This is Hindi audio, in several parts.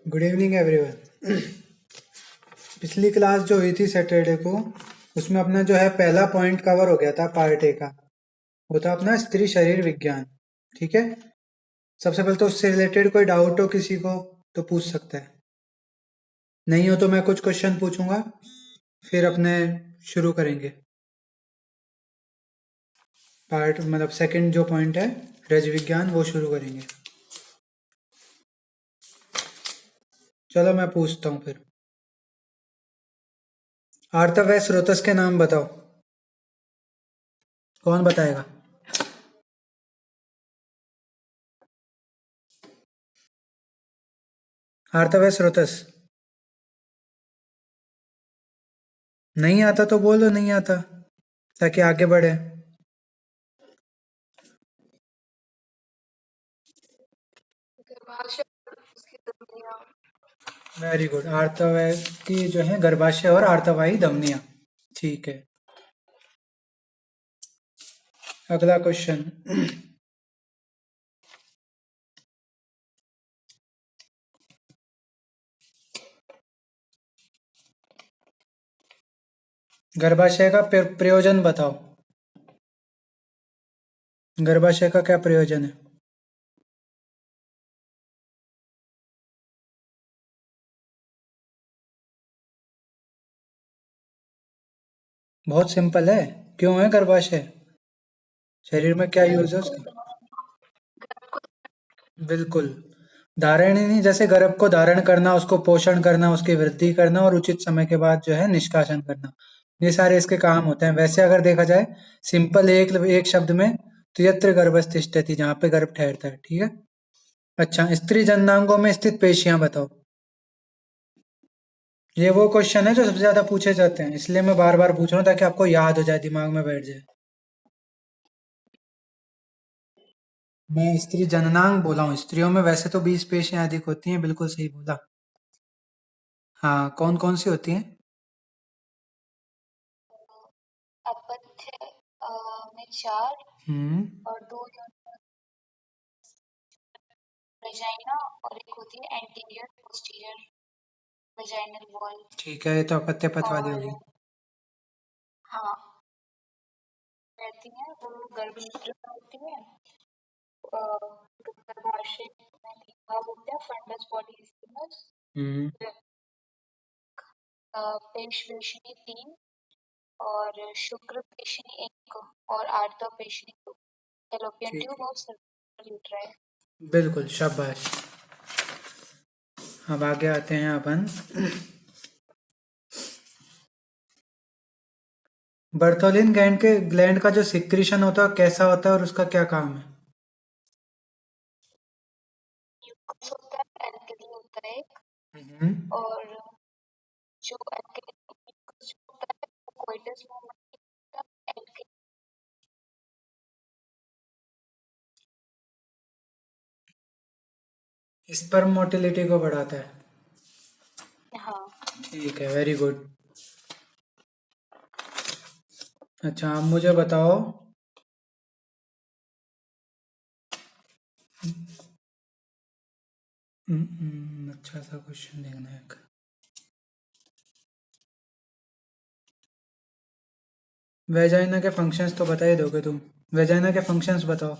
Good evening everyone. पिछली क्लास जो हुई थी सैटरडे को, उसमें अपना जो है पहला पॉइंट कवर हो गया था पार्ट ए का। वो था अपना स्त्री शरीर विज्ञान। ठीक है। सबसे पहले तो उससे रिलेटेड कोई डाउट हो किसी को तो पूछ सकता है। नहीं हो तो मैं कुछ क्वेश्चन पूछूंगा, फिर अपने शुरू करेंगे। पार्ट मतलब सेकंड जो पॉइंट है रज विज्ञान, वो शुरू करेंगे। चलो मैं पूछता हूँ फिर। आर्तव व स्रोतस के नाम बताओ। कौन बताएगा? आर्तव व स्रोतस। नहीं आता तो बोलो नहीं आता, ताकि आगे बढ़े। Very good. आर्तवाई की जो है गर्भाशय और आर्तवाही धमनियां। ठीक है। अगला क्वेश्चन। गर्भाशय का प्रयोजन बताओ। गर्भाशय का क्या प्रयोजन है? बहुत सिंपल है। क्यों है गर्भाशय? शरीर में क्या यूज है उसका? बिल्कुल। धारण ही नहीं, जैसे गर्भ को धारण करना, उसको पोषण करना, उसकी वृद्धि करना और उचित समय के बाद जो है निष्कासन करना, ये सारे इसके काम होते हैं। वैसे अगर देखा जाए सिंपल एक एक शब्द में, तो यत्र गर्भस्तिष्ठति, जहाँ पे गर्भ ठहरता है। ठीक है। अच्छा, स्त्री जननांगों में स्थित पेशियां बताओ। ये वो क्वेश्चन है जो सबसे ज्यादा पूछे जाते हैं, इसलिए मैं बार बार पूछ रहा हूँ ताकि आपको याद हो जाए, दिमाग में बैठ जाए। मैं स्त्री जननांग बोला हूँ। स्त्रियों में वैसे तो 20 पेशियां अधिक होती हैं, बिल्कुल सही बोला। हाँ, कौन कौन सी होती हैं? हम्म। ठीक है, ये तो अपत्य पथ वाली होगी। हम्म। ठीक है, बिल्कुल शाबाश। अब आगे आते हैं अपन। बर्थोलिन ग्लैंड का जो सिक्रीशन होता है कैसा होता है और उसका क्या काम है? हम्म। स्पर्म मोटिलिटी को बढ़ाता है। ठीक है, वेरी गुड। अच्छा, अब मुझे बताओ। अच्छा सा क्वेश्चन देखना है एक। वेजाइना के फंक्शंस तो बता ही दोगे तुम। वेजाइना के फंक्शंस बताओ।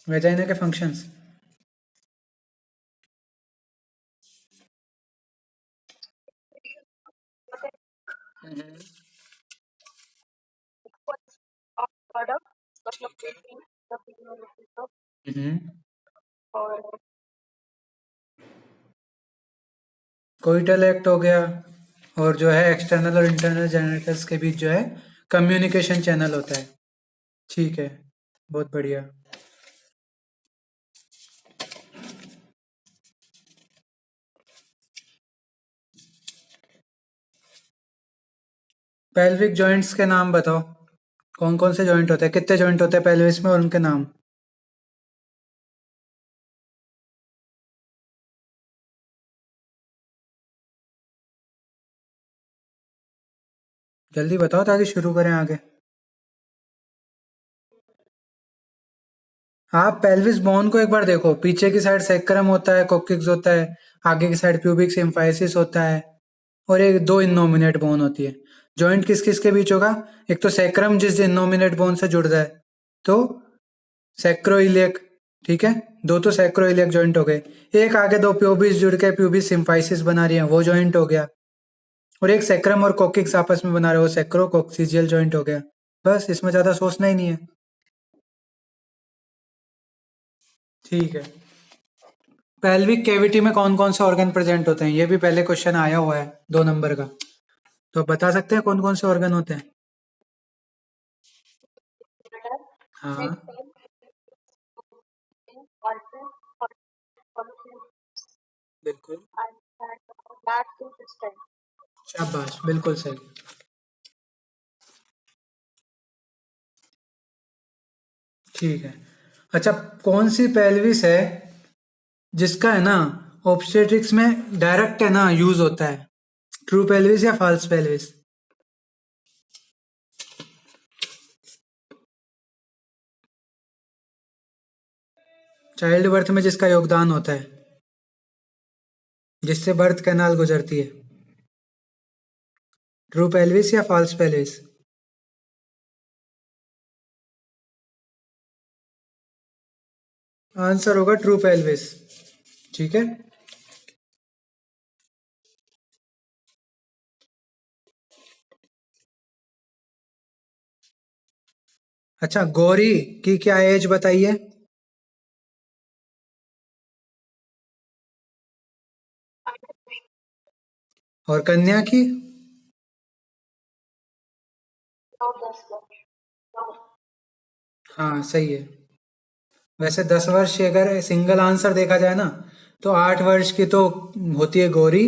वेजाइना के फंक्शंस। ठीक है। कोइटल एक्ट हो गया, और जो है एक्सटर्नल और इंटरनल जेनिटल्स के बीच जो है कम्युनिकेशन चैनल होता है। ठीक है, बहुत बढ़िया। पेल्विक जॉइंट्स के नाम बताओ। कौन कौन से जॉइंट होते हैं, कितने जॉइंट होते हैं पेल्विस में और उनके नाम? जल्दी बताओ ताकि शुरू करें आगे। आप पेल्विस बोन को एक बार देखो, पीछे की साइड सैक्रम होता है, कोक्सिक्स होता है, आगे की साइड प्यूबिक सिम्फाइसिस होता है, और एक दो इनोमिनेट बोन होती है। जॉइंट किस किस के बीच होगा? एक तो सैक्रम जिस इनोमिनेट बोन से जुड़ जाए तो सैक्रोइलियक, ठीक है, दो तो सैक्रोइलियक जॉइंट हो गए। एक आगे दो प्यूबिस जुड़ के प्यूबिस सिम्फाइसिस बना रही है, वो जॉइंट हो गया। और एक सैक्रम और कोक्सिक्स आपस में बना रहे हो, सैक्रो कोक्सिजियल जॉइंट हो गया। बस, इसमें ज्यादा सोचना ही नहीं है। ठीक है। पेल्विक कैविटी में कौन कौन से ऑर्गन प्रेजेंट होते हैं, ये भी पहले क्वेश्चन आया हुआ है 2 नंबर का। तो आप बता सकते हैं कौन कौन से ऑर्गन होते हैं? हाँ, बिल्कुल। शाबाश, बिल्कुल सही। ठीक है। अच्छा, कौन सी पेल्विस है जिसका है ना ऑब्स्टेट्रिक्स में डायरेक्ट है ना यूज होता है? ट्रू पेल्विस या फॉल्स पेल्विस? चाइल्ड बर्थ में जिसका योगदान होता है, जिससे बर्थ कैनाल गुजरती है। ट्रू पेल्विस या फॉल्स पेल्विस? आंसर होगा ट्रू पेल्विस। ठीक है। अच्छा, गौरी की क्या एज बताइए? और कन्या की? हाँ, सही है। वैसे 10 वर्ष अगर सिंगल आंसर देखा जाए ना, तो 8 वर्ष की तो होती है गौरी,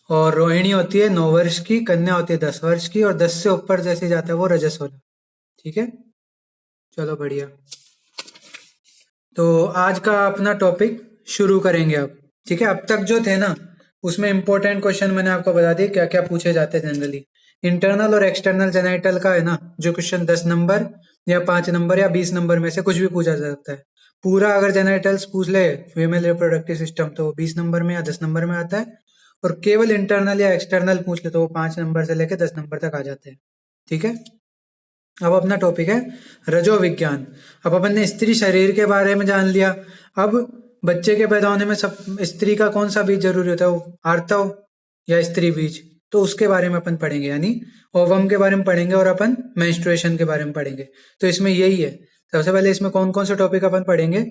और रोहिणी होती है 9 वर्ष की, कन्या होती है 10 वर्ष की, और 10 से ऊपर जैसे जाता है वो रजस्वला। ठीक है। चलो, बढ़िया। तो आज का अपना टॉपिक शुरू करेंगे अब। ठीक है, अब तक जो थे ना, उसमें इंपॉर्टेंट क्वेश्चन मैंने आपको बता दिए क्या क्या पूछे जाते हैं जनरली। इंटरनल और एक्सटर्नल जेनाइटल का है ना जो क्वेश्चन 10 नंबर या 5 नंबर या 20 नंबर में से कुछ भी पूछा जा सकता है। पूरा अगर जेनाइटल्स पूछ ले, फीमेल रिप्रोडक्टिव सिस्टम, तो वो 20 नंबर में या 10 नंबर में आता है। और केवल इंटरनल या एक्सटर्नल पूछ ले तो वो 5 नंबर से लेकर 10 नंबर तक आ जाते हैं। ठीक है। अब अपना टॉपिक है रजो विज्ञान। अब अपन ने स्त्री शरीर के बारे में जान लिया। अब बच्चे के पैदा होने में सब स्त्री का कौन सा बीज जरूरी होता है? वो आर्तव या स्त्री बीज, तो उसके बारे में अपन पढ़ेंगे, यानी ओवम के बारे में पढ़ेंगे, और अपन मेंस्ट्रुएशन के बारे में पढ़ेंगे। तो इसमें यही है। सबसे पहले इसमें कौन कौन से टॉपिक अपन पढ़ेंगे?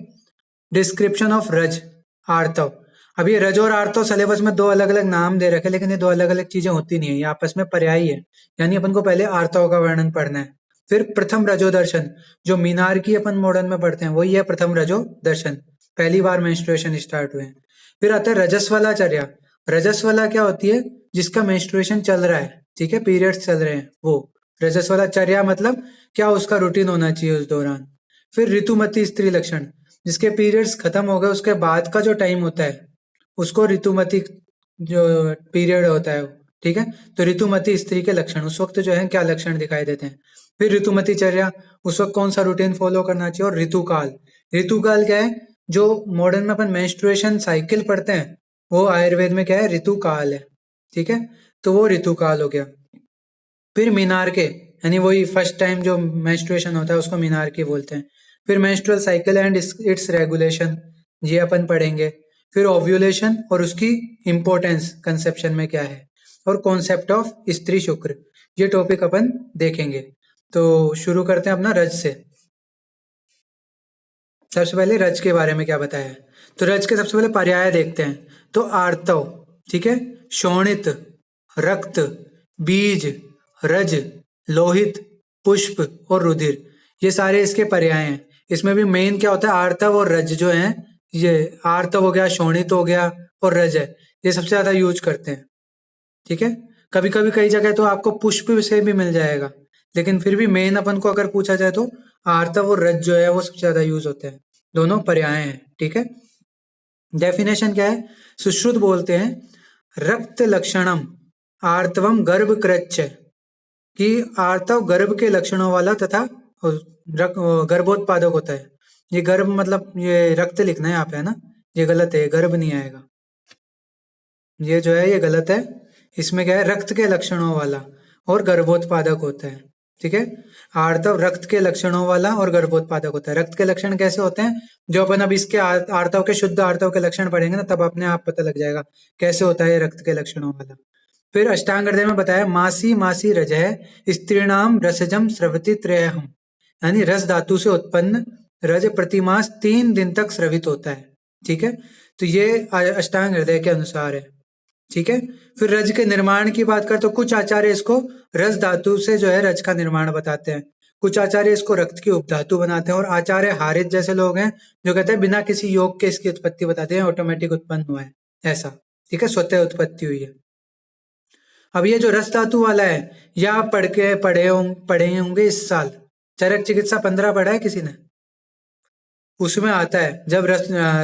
डिस्क्रिप्शन ऑफ रज, आर्तव। अब ये रज और आर्तव सिलेबस में दो अलग अलग नाम दे रखे, लेकिन ये दो अलग अलग चीजें होती नहीं है, ये आपस में पर्यायी है। यानी अपन को पहले आर्तव का वर्णन पढ़ना है। फिर प्रथम रजो दर्शन, जो मीनार की अपन मॉडर्न में पढ़ते हैं, वही है प्रथम रजो दर्शन। पहली बार मेंस्ट्रुएशन स्टार्ट हुए हैं। फिर आता है रजस्वला चर्या। रजस्वला क्या होती है? जिसका मेंस्ट्रुएशन चल रहा है, ठीक है, पीरियड्स चल रहे हैं, वो रजस्वला चर्या मतलब क्या उसका रूटीन होना चाहिए उस दौरान। फिर ऋतुमती स्त्री लक्षण, जिसके पीरियड्स खत्म हो गए उसके बाद का जो टाइम होता है उसको ऋतुमती जो पीरियड होता है, ठीक है। तो ऋतुमती स्त्री के लक्षण, उस वक्त जो है क्या लक्षण दिखाई देते हैं। फिर ऋतुमती चर्या, उस वक्त कौन सा रूटीन फॉलो करना चाहिए। और ऋतुकाल, ऋतुकाल क्या है? जो मॉडर्न में अपन मेंस्ट्रुएशन साइकिल पढ़ते हैं, वो आयुर्वेद में क्या है? ऋतुकाल है। ठीक है, तो वो ऋतुकाल हो गया। फिर मीनार के, यानी वही फर्स्ट टाइम जो मेंस्ट्रुएशन होता है उसको मीनार के बोलते हैं। फिर menstrual cycle and it's regulation, ये अपन पढ़ेंगे। फिर ओव्यूलेशन और उसकी इंपॉर्टेंस कंसेप्शन में क्या है, और कॉन्सेप्ट ऑफ स्त्री शुक्र, ये टॉपिक अपन देखेंगे। तो शुरू करते हैं अपना रज से। सबसे पहले रज के बारे में क्या बताया है, तो रज के सबसे पहले पर्याय देखते हैं। तो आर्तव, ठीक है, शोणित, रक्त, बीज, रज, लोहित, पुष्प और रुधिर, ये सारे इसके पर्याय हैं। इसमें भी मेन क्या होता है? आर्तव और रज जो है, ये आर्तव हो गया, शोणित हो गया, और रज है, ये सबसे ज्यादा यूज करते हैं। ठीक है। कभी कभी कई जगह तो आपको पुष्प से भी मिल जाएगा, लेकिन फिर भी मेन अपन को अगर पूछा जाए तो आर्तव और रज जो है वो सबसे ज्यादा यूज होते हैं। दोनों पर्याय हैं। ठीक है। डेफिनेशन क्या है? सुश्रुत बोलते हैं रक्त लक्षणम आर्तवम गर्भ कृच्छ, कि आर्तव गर्भ के लक्षणों वाला तथा गर्भोत्पादक होता है। ये गर्भ मतलब ये रक्त लिखना है यहाँ पे, है ना, ये गलत है, गर्भ नहीं आएगा, ये जो है ये गलत है। इसमें क्या है, रक्त के लक्षणों वाला और गर्भोत्पादक होता है। ठीक है, आर्तव रक्त के लक्षणों वाला और गर्भोत्पादक होता है। रक्त के लक्षण कैसे होते हैं, जो अपन अब इसके आर्तव के शुद्ध आर्तव के लक्षण पढ़ेंगे ना, तब अपने आप पता लग जाएगा कैसे होता है ये रक्त के लक्षणों वाला। फिर अष्टांग हृदय में बताया, मासी मासी रजह स्त्रीणाम रसजम स्रवती त्रयहम, यानी रस धातु से उत्पन्न रज प्रतिमास 3 दिन तक स्रवित होता है। ठीक है, तो ये अष्टांग हृदय के अनुसार है। ठीक है, फिर रज के निर्माण की बात करें तो कुछ आचार्य इसको रस धातु से जो है रज का निर्माण बताते हैं, कुछ आचार्य इसको रक्त की उपधातु बनाते हैं, और आचार्य हारित जैसे लोग हैं जो कहते हैं बिना किसी योग के इसकी उत्पत्ति बताते हैं, ऑटोमेटिक उत्पन्न हुआ है ऐसा। ठीक है, स्वतः उत्पत्ति हुई है। अब ये जो रस धातु वाला है, या आप पढ़े होंगे इस साल चरक चिकित्सा 15 पढ़ा है किसी ने, उसमें आता है जब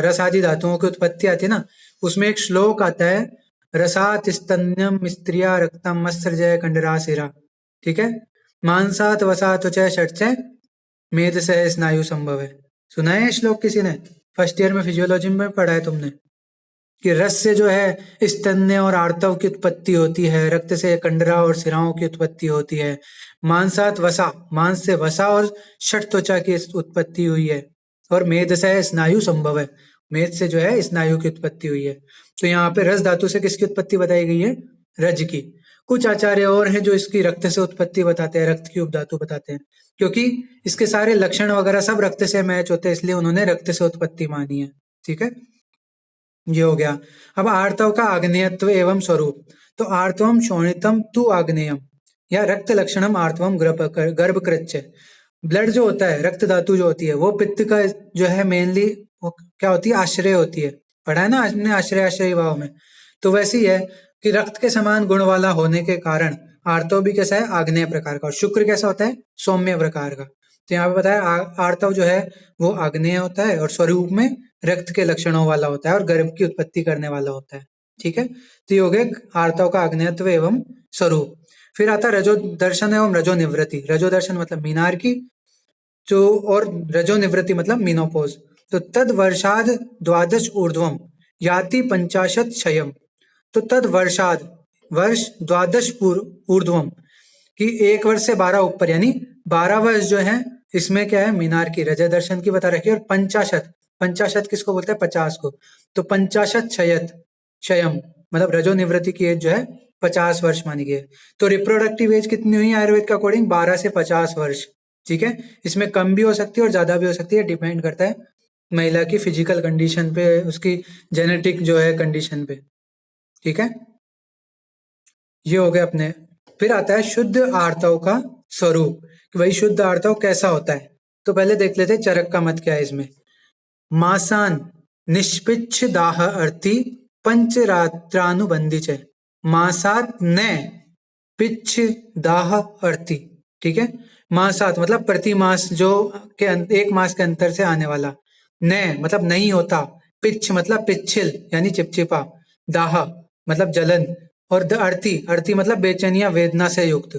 रस आदि धातुओं की उत्पत्ति आती है ना, उसमें एक श्लोक आता है, रसात स्तन्यम स्त्रिया रक्तम मत्सर्जय कंडरासिरा। ठीक है, मांसात वसात च षट् मेद से स्नायु संभव है। सुना है श्लोक किसी ने, फर्स्ट ईयर में फिजियोलॉजी में पढ़ा है तुमने, कि रस से जो है स्तन्य और आर्तव की उत्पत्ति होती है, रक्त से कंडरा और सिराओं की उत्पत्ति होती है, मांसात वसा, मांस से वसा और षट त्वचा की उत्पत्ति हुई है, और मेद से स्नायु संभव है, मेद से जो है स्नायु की उत्पत्ति हुई है। तो यहाँ पे रस धातु से किसकी उत्पत्ति बताई गई है, रज की। कुछ आचार्य और हैं जो इसकी रक्त से उत्पत्ति बताते हैं, रक्त की उपधातु बताते हैं, क्योंकि इसके सारे लक्षण वगैरह सब रक्त से मैच होते हैं, इसलिए उन्होंने रक्त से उत्पत्ति मानी है। ठीक है, ये हो गया। अब आर्तव का आग्नेयत्व एवं स्वरूप, तो आर्तवम शोणितम तु आग्नेयम, या रक्त लक्षणम आर्तवम गर्भकृच्य। ब्लड जो होता है, रक्त धातु जो होती है, वो पित्त का जो है मेनली क्या होती है, आश्रय होती है, पढ़ा है ना आपने आश्रय आश्रय भाव में। तो वैसे ही है कि रक्त के समान गुण वाला होने के कारण आर्तव भी कैसा है, आग्नेय प्रकार का, और शुक्र कैसा होता है, सौम्य प्रकार का। तो यहाँ पे बताया आर्तव जो है वो आग्नेय होता है और स्वरूप में रक्त के लक्षणों वाला होता है और गर्भ की उत्पत्ति करने वाला होता है। ठीक है, तो ये हो गए आर्तव का आग्नेयत्व एवं स्वरूप। फिर आता है रजो दर्शन एवं रजो निवृत्ति। रजो दर्शन मतलब मीनार की, जो, और रजो निवृत्ति मतलब मीनोपोज। तो तद वर्षाद द्वादश ऊर्ध्वम याति 50 क्षयम, तो तद वर्षाद, वर्ष द्वादश ऊर्ध्वम, कि 1 वर्ष से 12 ऊपर, यानी 12 वर्ष जो है इसमें क्या है, मीनार की रजय दर्शन की बता रखी है। और 50, 50 किसको बोलते हैं, 50 को। तो 50 क्षयम मतलब रजो निवृत्ति की एज जो है 50 वर्ष मानी गई है। तो रिप्रोडक्टिव एज कितनी हुई आयुर्वेद का अकॉर्डिंग, 12 से 50 वर्ष। ठीक है, इसमें कम भी हो सकती है और ज्यादा भी हो सकती है, डिपेंड करता है महिला की फिजिकल कंडीशन पे, उसकी जेनेटिक जो है कंडीशन पे। ठीक है, ये हो गया अपने। फिर आता है शुद्ध आर्तव का स्वरूप, कि भाई शुद्ध आर्तव कैसा होता है। तो पहले देख लेते हैं चरक का मत क्या है इसमें। मासान निष्पिच्छ दाह अर्थी पंचरात्रानुबंधी च, मासात न पिच्छ दाह अर्थी। ठीक है, मासात मतलब प्रति मास, जो के 1 मास के अंतर से आने वाला, न मतलब नहीं होता, पिच्छ मतलब पिच्छिल यानी चिपचिपा, दाह मतलब जलन, और अर्थी, अर्थी मतलब बेचैनी या वेदना से युक्त।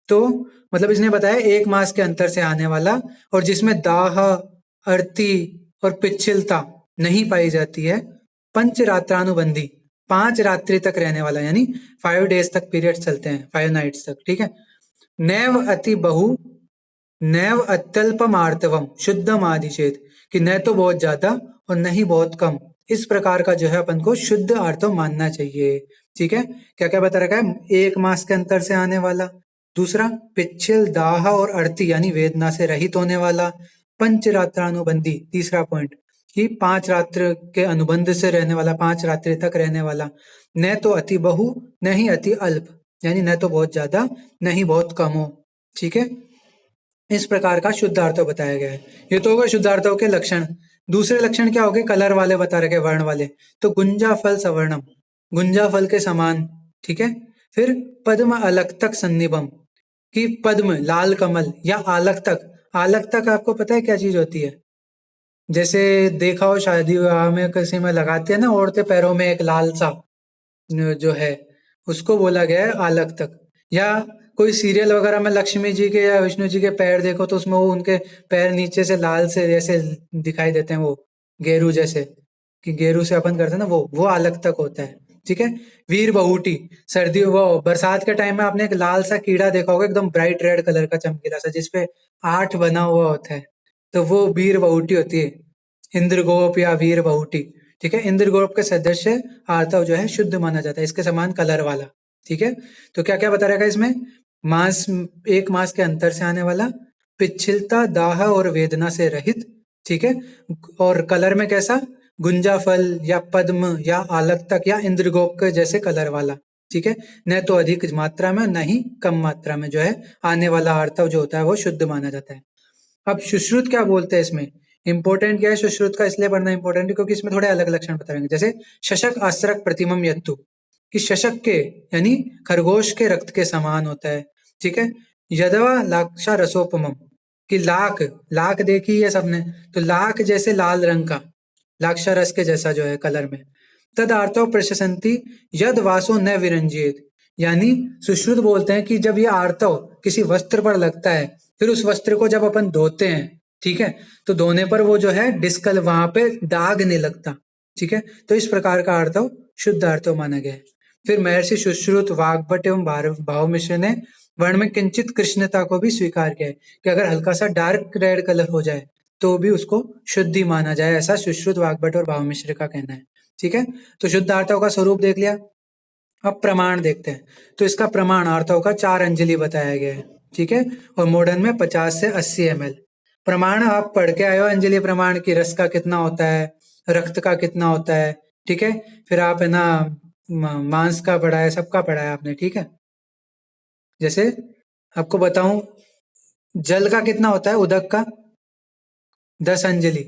तो मतलब इसने बताया 1 मास के अंतर से आने वाला, और जिसमें दाह, अर्थी और पिच्छिलता नहीं पाई जाती है, पंचरात्रानुबंधी 5 रात्रि तक रहने वाला, यानी 5 डेज तक पीरियड चलते हैं, 5 नाइट्स तक। ठीक है, नैव अति बहु नैव अत्यल्पम आर्तवम शुद्धम आदिचेत, कि न तो बहुत ज्यादा और न ही बहुत कम, इस प्रकार का जो है अपन को शुद्ध आर्तव मानना चाहिए। ठीक है, क्या क्या बता रखा है, 1 मास के अंतर से आने वाला, दूसरा पिच्छिल, दाह और अर्थी यानी वेदना से रहित होने वाला, पंचरात्रानुबंधी तीसरा पॉइंट, कि 5 रात्र के अनुबंध से रहने वाला, 5 रात्रि तक रहने वाला, न तो अति बहु न ही अति अल्प, यानी न तो बहुत ज्यादा न ही बहुत कम हो। ठीक है, इस प्रकार का शुद्धार्थव बताया गया है। ये तो होगा शुद्धार्थव के लक्षण। दूसरे लक्षण क्या हो गए, कलर वाले बता रखे, वर्ण वाले। तो गुंजा फल सवर्णम, गुंजा फल के समान। ठीक है, फिर पद्म अलक्तक सन्निभम, कि पद्म लाल कमल या आलक्तक, आलक्तक आपको पता है क्या चीज होती है, जैसे देखा हो शादी विवाह में किसी में लगाते हैं ना औरतें पैरों में एक लाल सा जो है, उसको बोला गया है आलक्तक। या कोई सीरियल वगैरह में लक्ष्मी जी के या विष्णु जी के पैर देखो तो उसमें वो उनके पैर नीचे से लाल से जैसे दिखाई देते हैं, वो गेरू जैसे, कि गेरू से अपन करते हैं ना, वो अलग तक होता है। ठीक है। वीर बहुटी, सर्दी वो बरसात के टाइम में आपने एक लाल सा कीड़ा देखा होगा, एकदम ब्राइट रेड कलर का चमकीला सा, जिसपे 8 बना हुआ होता है, तो वो वीर बहुटी होती है, इंद्रगोप या वीर बहुटी। ठीक है। इंद्रगोप के सदस्य आर्तव जो है शुद्ध माना जाता है, इसके समान कलर वाला। ठीक है। तो क्या क्या बता रहेगा इसमें, मास, एक मास के अंतर से आने वाला, पिछलता, दाह और वेदना से रहित। ठीक है। और कलर में कैसा, गुंजा फल या पद्म या आलक तक या इंद्रगोप के जैसे कलर वाला। ठीक है। न तो अधिक मात्रा में, न ही कम मात्रा में जो है आने वाला आर्तव जो होता है वो शुद्ध माना जाता है। अब सुश्रुत क्या बोलते हैं इसमें, इंपॉर्टेंट क्या है सुश्रुत का, इसलिए पढ़ना इंपॉर्टेंट है क्योंकि इसमें थोड़े अलग लक्षण बताएंगे। जैसे शशक आश्रक प्रतिमम यत्तु, कि शशक के यानी खरगोश के रक्त के समान होता है। ठीक है। यदवा लाक्षा रसोपमम, कि लाख, लाख देखी है सबने, तो लाख जैसे लाल रंग का, लाक्षा रस के जैसा जो है कलर में। तद आर्तव प्रशसंति यद वासो न विरंजित, यानी सुश्रुत बोलते हैं कि जब ये आर्तव किसी वस्त्र पर लगता है, फिर उस वस्त्र को जब अपन धोते हैं, ठीक है, तो धोने पर वो जो है डिस्कल, वहां पे दाग नहीं लगता। ठीक है। तो इस प्रकार का आर्तव शुद्ध आर्तव माना गया है। फिर महर्षि सुश्रुत, वाग्भट एवं भाव मिश्र ने वर्ण में किंचित कृष्णता को भी स्वीकार किया है, कि अगर हल्का सा डार्क रेड कलर हो जाए तो भी उसको शुद्धि माना जाए, ऐसा सुश्रुत, वाग्भट और भाव मिश्र का कहना है। ठीक है। तो शुद्ध आर्तव का स्वरूप देख लिया। अब प्रमाण देखते हैं। तो इसका प्रमाण आर्तव का 4 अंजलि बताया गया है। ठीक है। और मॉडर्न में 50 से 80 ml। प्रमाण आप पढ़ के आए हो, अंजलि प्रमाण की रस का कितना होता है, रक्त का कितना होता है। ठीक है। फिर आप है ना मांस का पढ़ा है, सबका पढ़ा है आपने। ठीक है। जैसे आपको बताऊं, जल का कितना होता है, उदक का 10 अंजलि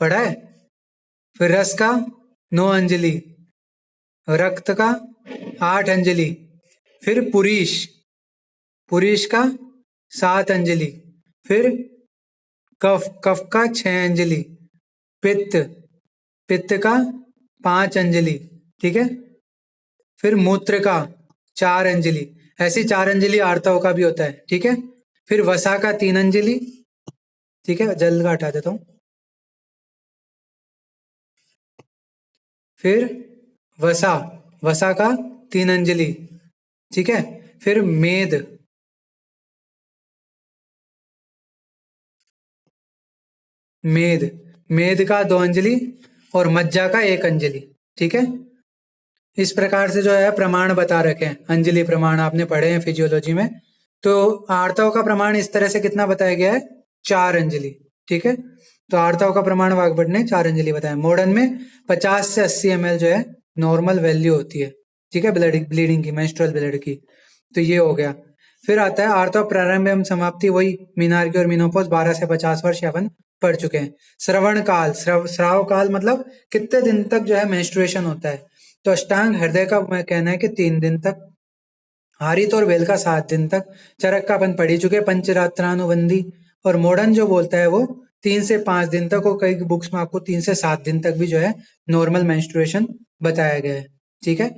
पढ़ा है। फिर रस का 9 अंजलि, रक्त का 8 अंजलि, फिर पुरीश, पुरीश का 7 अंजलि, फिर कफ, कफ का 6 अंजलि, पित्त, पित्त का 5 अंजलि। ठीक है। फिर मूत्र का 4 अंजलि, ऐसी 4 अंजलि आर्तव का भी होता है। ठीक है। फिर वसा का 3 अंजलि। ठीक है, जल का हटा देता हूं। फिर वसा, वसा का 3 अंजलि। ठीक है। फिर मेद, मेद, मेद का 2 अंजलि और मज्जा का 1 अंजलि। ठीक है। इस प्रकार से जो है प्रमाण बता रखे हैं, अंजलि प्रमाण आपने पढ़े हैं फिजियोलॉजी में। तो आर्तव का प्रमाण इस तरह से कितना बताया गया है, 4 अंजलि। ठीक है। तो आर्तव का प्रमाण वाग्भट ने 4 अंजलि बताया। मॉडर्न में 50 से 80 ml जो है नॉर्मल वैल्यू होती है। ठीक है, ब्लीडिंग की, मेंस्ट्रुअल ब्लड की। तो ये हो गया। फिर आता है आर्तव प्रारंभ एवं समाप्ति, वही मीनार की और मीनोपॉज 12 से 50 वर्ष अपन पढ़ चुके हैं। श्रवण काल, श्राव काल मतलब कितने दिन तक जो है मेंस्ट्रुएशन होता है। तो अष्टांग हृदय का मैं कहना है कि 3 दिन तक, हारित और बेल का 7 दिन तक, चरक का अपन पढ़ ही चुके, पंचरात्रानुबंधी। और मॉडर्न जो बोलता है वो 3 से 5 दिन तक, और कई बुक्स में आपको 3 से 7 दिन तक भी जो है नॉर्मल मेंस्ट्रुएशन बताया गया है। ठीक है।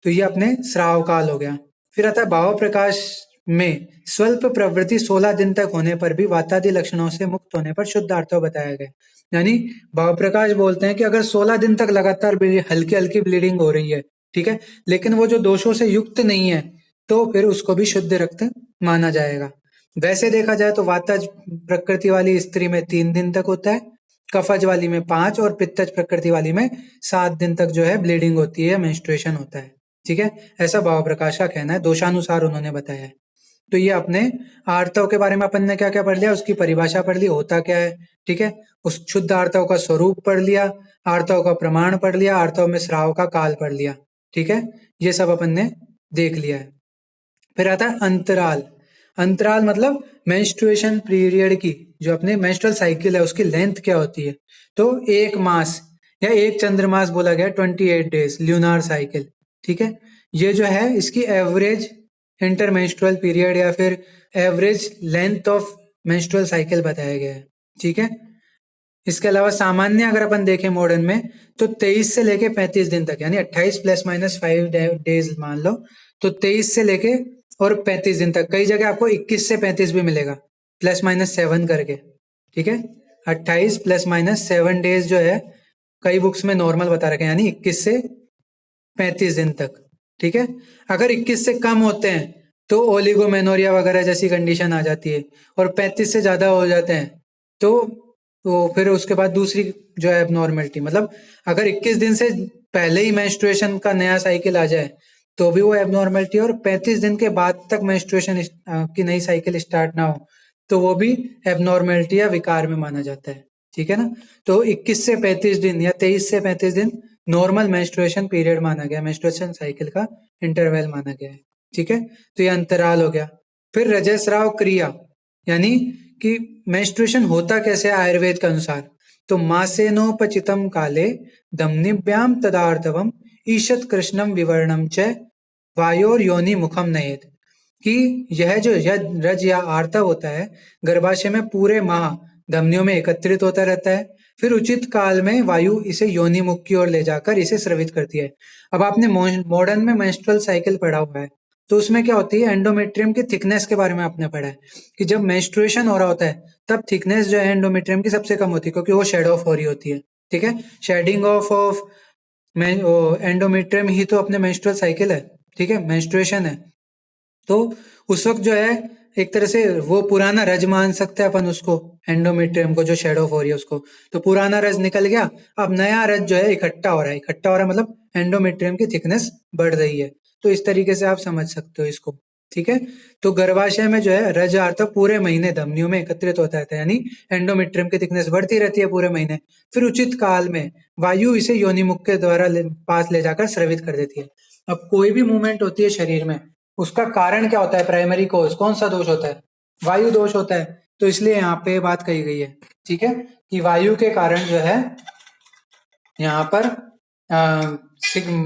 तो ये अपने श्राव काल हो गया। फिर आता है भाव प्रकाश में स्वल्प प्रवृत्ति 16 दिन तक होने पर भी वातादि लक्षणों से मुक्त होने पर शुद्ध आर्तव बताया गया। यानी भाव प्रकाश बोलते हैं कि अगर 16 दिन तक लगातार हल्की हल्की ब्लीडिंग हो रही है, ठीक है, लेकिन वो जो दोषों से युक्त नहीं है, तो फिर उसको भी शुद्ध रक्त माना जाएगा। वैसे देखा जाए तो वातज प्रकृति वाली स्त्री में 3 दिन तक होता है, कफज वाली में 5 और पित्तज प्रकृति वाली में 7 दिन तक जो है ब्लीडिंग होती है, मेंस्ट्रुएशन होता है। ठीक है। ऐसा भाव प्रकाश का कहना है, दोषानुसार उन्होंने बताया है। तो ये अपने आर्तव के बारे में अपन ने क्या क्या पढ़ लिया, उसकी परिभाषा पढ़ ली, होता क्या है। ठीक है। उस शुद्ध आर्तव का स्वरूप पढ़ लिया, आर्तव का प्रमाण पढ़ लिया, आर्तव में स्राव का काल पढ़ लिया। ठीक है। ये सब अपन ने देख लिया है। फिर आता है अंतराल। अंतराल मतलब मेंस्ट्रुएशन पीरियड की, जो अपने मेंस्ट्रुअल साइकिल है उसकी लेंथ क्या होती है। तो 1 मास या 1 चंद्रमास बोला गया, 28 डेज ल्यूनार साइकिल। ठीक है। ये जो है इसकी एवरेज इंटरमेंस्ट्रुअल पीरियड या फिर average length of menstrual cycle बताया गया है। ठीक है। इसके अलावा सामान्य अगर अपन देखें मॉडर्न में, तो 23 से लेके 35 दिन तक, यानी 28 ± 5 डेज मान लो, तो 23 से लेके और 35 दिन तक, कई जगह आपको 21 से 35 भी मिलेगा, +-7 करके, ठीक है। 28 +-7 डेज जो है कई बुक्स में नॉर्मल बता रखे हैं, यानी 21 से 35 दिन तक, ठीक है। अगर 21 से कम होते हैं तो ओलिगोमेनोरिया वगैरह जैसी कंडीशन आ जाती है, और 35 से ज्यादा हो जाते हैं तो फिर उसके बाद दूसरी जो है एबनॉर्मेलिटी, मतलब अगर 21 दिन से पहले ही मेंस्ट्रुएशन का नया साइकिल आ जाए तो भी वो एबनॉर्मेलिटी, और 35 दिन के बाद तक मेंस्ट्रुएशन की नई साइकिल स्टार्ट ना हो तो वो भी एबनॉर्मेलिटी या विकार में माना जाता है, ठीक है ना। तो 21 से 35 दिन या 23 से 35 दिन नॉर्मल मेंस्ट्रुएशन पीरियड माना गया, मेंस्ट्रुएशन साइकिल का इंटरवल माना गया है, ठीक है। तो ये अंतराल हो गया। फिर रजस्राव क्रिया, यानी कि मेंस्ट्रुएशन होता कैसे है आयुर्वेद के अनुसार, तो मासेनोपचितम काले दमनिभ्याम तदार्धवम ईशत कृष्णम विवर्णम च वायोर योनि मुखम नयेत, कि यह जो रज या आर्तव होता है गर्भाशय में पूरे माह धमनियों में एकत्रित होता रहता है, फिर उचित काल में वायु इसे योनि मुख की ओर ले जाकर इसे स्रवित करती है। अब आपने मॉडर्न में मेंस्ट्रुअल साइकिल पढ़ा हुआ है, तो उसमें क्या होती है, एंडोमेट्रियम की थिकनेस के बारे में आपने पढ़ा है कि जब मेंस्ट्रुएशन हो रहा होता है तब थिकनेस जो है एंडोमेट्रियम की सबसे कम होती है, क्योंकि वो शेड ऑफ हो रही होती है, ठीक है। शेडिंग ऑफ एंडोमेट्रियम ही तो अपने मेंस्ट्रुअल साइकिल है, ठीक है, मेंस्ट्रुएशन है। तो उस वक्त जो है एक तरह से वो पुराना रज मान सकते हैं अपन उसको, एंडोमेट्रियम को जो शेड ऑफ हो रही है उसको, तो पुराना रज निकल गया, अब नया रज जो है इकट्ठा हो रहा है, इकट्ठा हो रहा है मतलब एंडोमेट्रियम की थिकनेस बढ़ रही है। तो इस तरीके से आप समझ सकते हो इसको, ठीक है। तो गर्भाशय में जो है रज आर्तव पूरे महीने धमनियों में एकत्रित होता रहता है, यानी एंडोमेट्रियम की थिकनेस बढ़ती रहती है पूरे महीने, फिर उचित काल में वायु इसे योनिमुख के द्वारा पास ले जाकर स्रवित कर देती है। अब कोई भी मूवमेंट होती है शरीर में, उसका कारण क्या होता है, प्राइमरी कोज कौन सा दोष होता है, वायु दोष होता है। तो इसलिए यहाँ पे बात कही गई है, ठीक है, कि वायु के कारण जो है यहाँ पर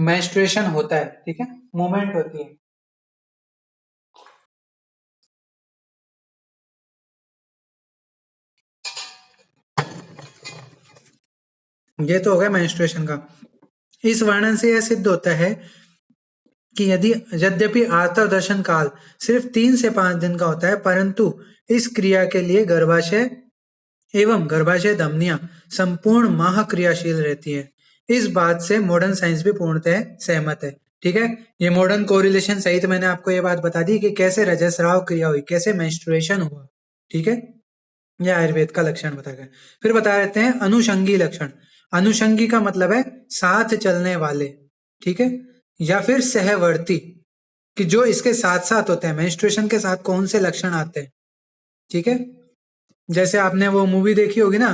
मेंस्ट्रुएशन होता है, ठीक है, मूवमेंट होती है। ये तो हो गया मेंस्ट्रुएशन का। इस वर्णन से यह सिद्ध होता है कि यद्यपि आर्तव दर्शन काल सिर्फ 3 से 5 दिन का होता है, परंतु इस क्रिया के लिए गर्भाशय एवं गर्भाशय धमनियां संपूर्ण माह क्रियाशील रहती है। इस बात से मॉडर्न साइंस भी पूर्णतः सहमत है, ठीक है। ये मॉडर्न कोरिलेशन सहित मैंने आपको ये बात बता दी कि कैसे रजस्राव क्रिया हुई, कैसे मेंस्ट्रुएशन हुआ, ठीक है। यह आयुर्वेद का लक्षण बता गया। फिर बता देते हैं अनुषंगी लक्षण। अनुषंगी का मतलब है साथ चलने वाले, ठीक है, या फिर सहवर्ती, कि जो इसके साथ साथ होते हैं, मेंस्ट्रुएशन के साथ कौन से लक्षण आते हैं, ठीक है। जैसे आपने वो मूवी देखी होगी ना,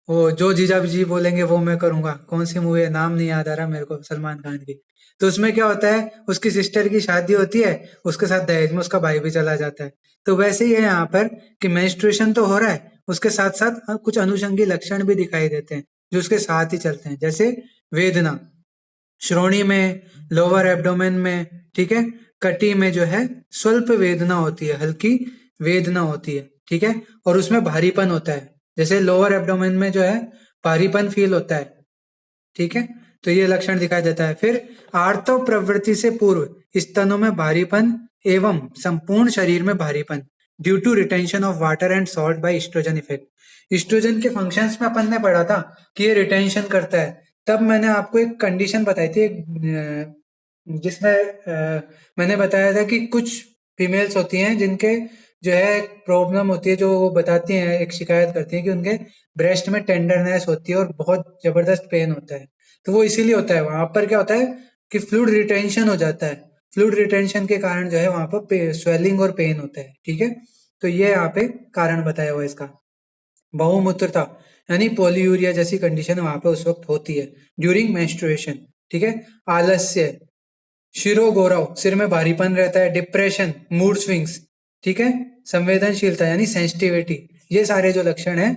वो जो जीजा जी बोलेंगे वो मैं करूंगा, कौन सी मूवी है, नाम नहीं याद आ रहा मेरे को, सलमान खान की। तो उसमें क्या होता है, उसकी सिस्टर की शादी होती है, उसके साथ दहेज में उसका भाई भी चला जाता है। तो वैसे ही है यहाँ पर कि मेंस्ट्रुएशन तो हो रहा है, उसके साथ साथ कुछ अनुषंगी लक्षण भी दिखाई देते हैं जो उसके साथ ही चलते हैं, जैसे वेदना श्रोणी में, लोअर एब्डोमेन में, ठीक है, कटी में जो है स्वल्प वेदना होती है, हल्की वेदना होती है, ठीक है, और उसमें भारीपन होता है, जैसे लोअर एब्डोमेन में जो है भारीपन फील होता है, ठीक है। तो ये लक्षण दिखाई देता है। फिर आर्तव प्रवृत्ति से पूर्व स्तनों में भारीपन एवं संपूर्ण शरीर में भारीपन due to retention of water and salt by oestrogen effect. Oestrogen के फंक्शंस में अपन ने पढ़ा था कि ये रिटेंशन करता है, तब मैंने आपको एक कंडीशन बताई थी, जिसमें मैंने बताया था कि कुछ फीमेल्स होती हैं जिनके जो है प्रॉब्लम होती है, जो वो बताती हैं, एक शिकायत करती हैं कि उनके ब्रेस्ट में टेंडरनेस होती है और बहुत जबरदस्त पेन होता है। तो वो इसीलिए होता है, वहां पर क्या होता है कि फ्लूइड रिटेंशन हो जाता है, फ्लूइड रिटेंशन के कारण जो है वहां पर स्वेलिंग और पेन होता है, ठीक है। तो ये यहाँ पे कारण बताया हुआ है इसका। बहुमूत्रता यानी पॉलीयूरिया जैसी कंडीशन वहां पे उस वक्त होती है ड्यूरिंग मेंस्ट्रुएशन, ठीक है। आलस्य, शिरो गौरव, सिर में भारीपन रहता है, डिप्रेशन, मूड स्विंग्स, ठीक है, संवेदनशीलता यानी सेंसिटिविटी, ये सारे जो लक्षण हैं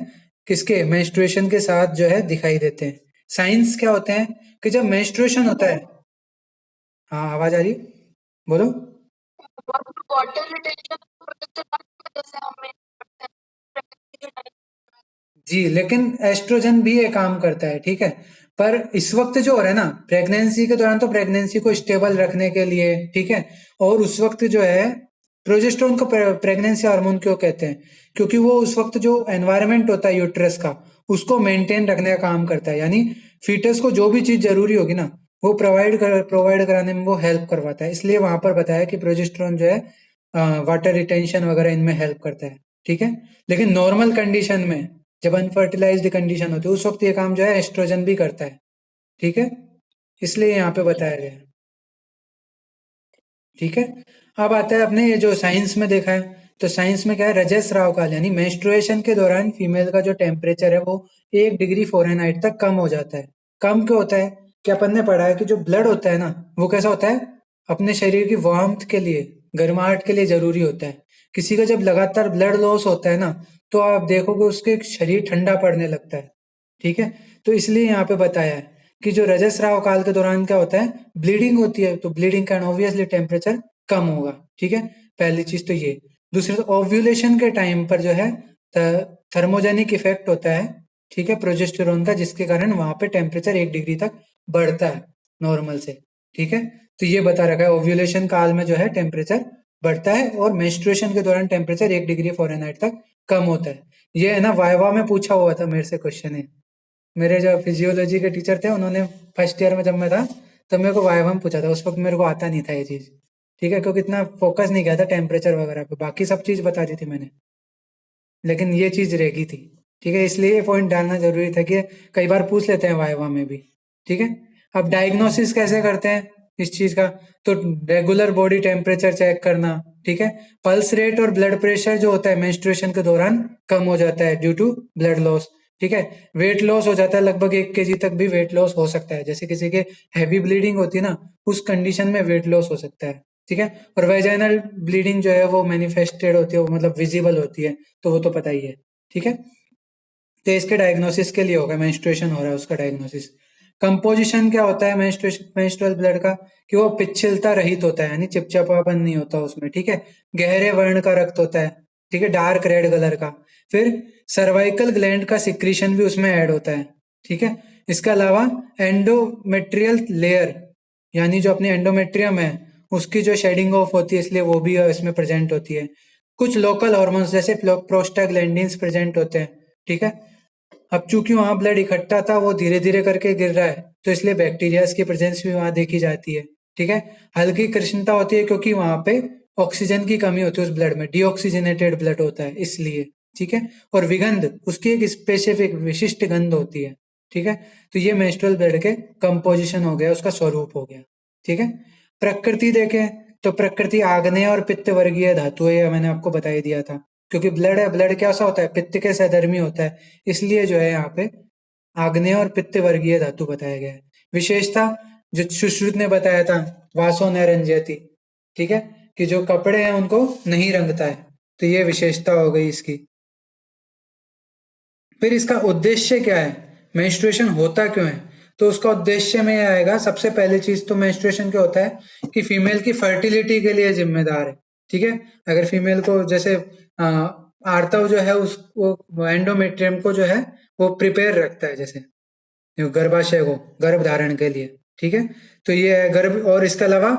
किसके, मेंस्ट्रुएशन के साथ जो है दिखाई देते हैं। साइंस क्या होते हैं कि जब मेंस्ट्रुएशन होता है, हाँ आवाज आ रही है, बोलो। वाटर रिटेंशन जी, लेकिन एस्ट्रोजन भी ये काम करता है, ठीक है। पर इस वक्त जो हो रहा है ना, प्रेगनेंसी के दौरान तो प्रेगनेंसी को स्टेबल रखने के लिए, ठीक है, और उस वक्त जो है प्रोजेस्टेरोन को प्रेगनेंसी हार्मोन क्यों कहते हैं? क्योंकि वो उस वक्त जो एनवायरनमेंट होता है यूट्रस का, उसको मेंटेन रखने का काम करता है। यानी फीटस को जो भी चीज जरूरी होगी ना, वो प्रोवाइड कराने में वो हेल्प करवाता है। इसलिए वहां पर बताया कि प्रोजेस्टेरोन जो है वाटर रिटेंशन वगैरह इनमें हेल्प करता है। ठीक है। लेकिन नॉर्मल कंडीशन में, जब अनफर्टिलाइज्ड कंडीशन होती है, उस वक्त ये काम जो है एस्ट्रोजन भी करता है। ठीक है। इसलिए यहाँ पे बताया गया है। ठीक है। अब आता है अपने ये जो साइंस में देखा है, तो साइंस में क्या है, रजस्राव काल यानी मेंस्ट्रुएशन के दौरान फीमेल का जो टेम्परेचर है वो 1 डिग्री फ़ारेनहाइट तक कम हो जाता है। कम क्यों होता है? कि अपन ने पढ़ा है कि जो ब्लड होता है ना, वो कैसा होता है, अपने शरीर की वार्मथ के लिए, गर्माहट के लिए जरूरी होता है। किसी का जब लगातार ब्लड लॉस होता है ना, तो आप देखोगे उसके शरीर ठंडा पड़ने लगता है। ठीक है। तो इसलिए यहाँ पे बताया है कि जो रजस्राव काल के दौरान क्या होता है, ब्लीडिंग होती है, तो ब्लीडिंग का ऑब्वियसली टेम्परेचर कम होगा। ठीक है। पहली चीज तो ये। दूसरी तो ओव्यूलेशन के टाइम पर जो है थर्मोजेनिक इफेक्ट होता है। ठीक है, प्रोजेस्टेरोन का, जिसके कारण वहां पे टेम्परेचर 1 डिग्री तक बढ़ता है नॉर्मल से। ठीक है। तो ये बता रखा है ओव्यूलेशन काल में जो है टेम्परेचर बढ़ता है, और मेंस्ट्रुएशन के दौरान टेम्परेचर 1 डिग्री फ़ारेनहाइट तक कम होता है। ये है ना, वाइवा में पूछा हुआ था मेरे से क्वेश्चन है। मेरे जो फिजियोलॉजी के टीचर थे, उन्होंने फर्स्ट ईयर में जब मैं था, तब मेरे को वाइवा में पूछा था। उस वक्त मेरे को आता नहीं था ये चीज। ठीक है, क्योंकि इतना फोकस नहीं किया था टेम्परेचर वगैरह पे, बाकी सब चीज बता दी थी मैंने, लेकिन ये चीज रह गई थी। ठीक है, इसलिए ये पॉइंट डालना जरूरी था कि कई बार पूछ लेते हैं वाइवा में भी। ठीक है। अब डायग्नोसिस कैसे करते हैं इस चीज का? तो रेगुलर बॉडी टेम्परेचर चेक करना। ठीक है। पल्स रेट और ब्लड प्रेशर जो होता है मेंस्ट्रुएशन के दौरान कम हो जाता है ड्यू टू ब्लड लॉस। ठीक है। वेट लॉस हो जाता है, लगभग 1 kg तक भी वेट लॉस हो सकता है। जैसे किसी के हैवी ब्लीडिंग होती है ना, उस कंडीशन में वेट लॉस हो सकता है। ठीक है। और वेजाइनल ब्लीडिंग जो है वो मैनिफेस्टेड होती है, वो मतलब विजिबल होती है, तो वो तो पता ही है। ठीक है। तो इसके डायग्नोसिस के लिए होगा, मेंस्ट्रुएशन हो रहा है उसका डायग्नोसिस। कंपोजिशन क्या होता है मेंस्ट्रुअल ब्लड का? कि वो पिच्छलता रहित होता है, यानी चिपचिपापन नहीं होता उसमें। ठीक है। गहरे वर्ण का रक्त होता है। ठीक है, डार्क रेड कलर का। फिर सर्वाइकल ग्लैंड का सिक्रीशन भी उसमें ऐड होता है। ठीक है। इसके अलावा एंडोमेट्रियल लेयर, यानी जो अपनी एंडोमेट्रियम है, उसकी जो शेडिंग ऑफ होती है, इसलिए वो भी इसमें प्रेजेंट होती है। कुछ लोकल हॉर्मोन्स जैसे प्रोस्टाग्लैंडिन्स प्रेजेंट होते हैं। ठीक है। अब चूंकि वहां ब्लड इकट्ठा था, वो धीरे धीरे करके गिर रहा है, तो इसलिए बैक्टीरियाज की प्रेजेंस भी वहां देखी जाती है। ठीक है। हल्की कृष्णता होती है, क्योंकि वहां पे ऑक्सीजन की कमी होती है उस ब्लड में, डीऑक्सीजनेटेड ब्लड होता है इसलिए। ठीक है। और विगंध, उसकी एक स्पेसिफिक विशिष्ट गंध होती है। ठीक है। तो ये मेंस्ट्रुअल ब्लड के कंपोजिशन हो गया, उसका स्वरूप हो गया। ठीक है। प्रकृति देखें, तो प्रकृति आग्नेय और पित्त वर्गीय धातु है, ये मैंने आपको बता ही दिया था। क्योंकि ब्लड है, ब्लड कैसा होता है, पित्त के सहधर्मी होता है, इसलिए जो है यहाँ पे आग्नेय और पित्त वर्गीय धातु बताया गया है। विशेषता, जो सुश्रुत ने बताया था, वासो न रंजयति। ठीक है, कि जो कपड़े हैं उनको नहीं रंगता है, तो ये विशेषता हो गई इसकी। फिर इसका उद्देश्य क्या है, मेंस्ट्रुएशन होता क्यों है? तो उसका उद्देश्य में आएगा, सबसे पहली चीज तो मेंस्ट्रुएशन क्या होता है कि फीमेल की फर्टिलिटी के लिए जिम्मेदार है। ठीक है। अगर फीमेल को जैसे आर्तव जो है, उसको एंडोमेट्रियम को जो है वो प्रिपेयर रखता है, जैसे गर्भाशय को गर्भ धारण के लिए। ठीक है। तो ये है गर्भ। और इसके अलावा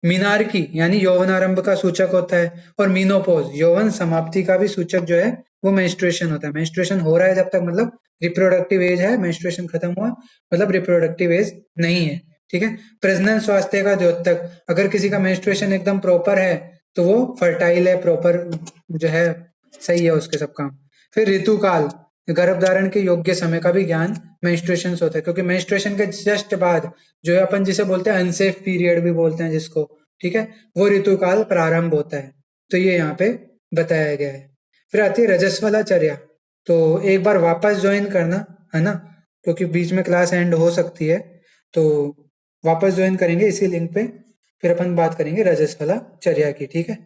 मीनार्की यानी यौवनारंभ का सूचक होता है, और मीनोपोज यौवन समाप्ति का भी सूचक जो है वो मेंस्ट्रुएशन होता है। मेंस्ट्रुएशन हो रहा है जब तक मतलब रिप्रोडक्टिव एज है, मेंस्ट्रुएशन खत्म हुआ मतलब रिप्रोडक्टिव एज नहीं है। ठीक है। प्रजनन स्वास्थ्य का द्योतक, अगर किसी का मेंस्ट्रुएशन एकदम प्रॉपर है, तो वो फर्टाइल है, प्रॉपर जो है सही है उसके सब काम। फिर ऋतुकाल, गर्भधारण के योग्य समय का भी ज्ञान मेंस्ट्रुएशन से होता है, क्योंकि मेंस्ट्रुएशन के जस्ट बाद जो है अपन जिसे बोलते हैं अनसेफ पीरियड भी बोलते हैं जिसको, ठीक है, वो ऋतुकाल प्रारंभ होता है। तो ये यहाँ पे बताया गया है। फिर आती है रजस्वला चर्या। तो एक बार वापस ज्वाइन करना, है ना, क्योंकि बीच में क्लास एंड हो सकती है, तो वापस ज्वाइन करेंगे इसी लिंक पे, फिर अपन बात करेंगे रजस्वला चर्या की। ठीक है।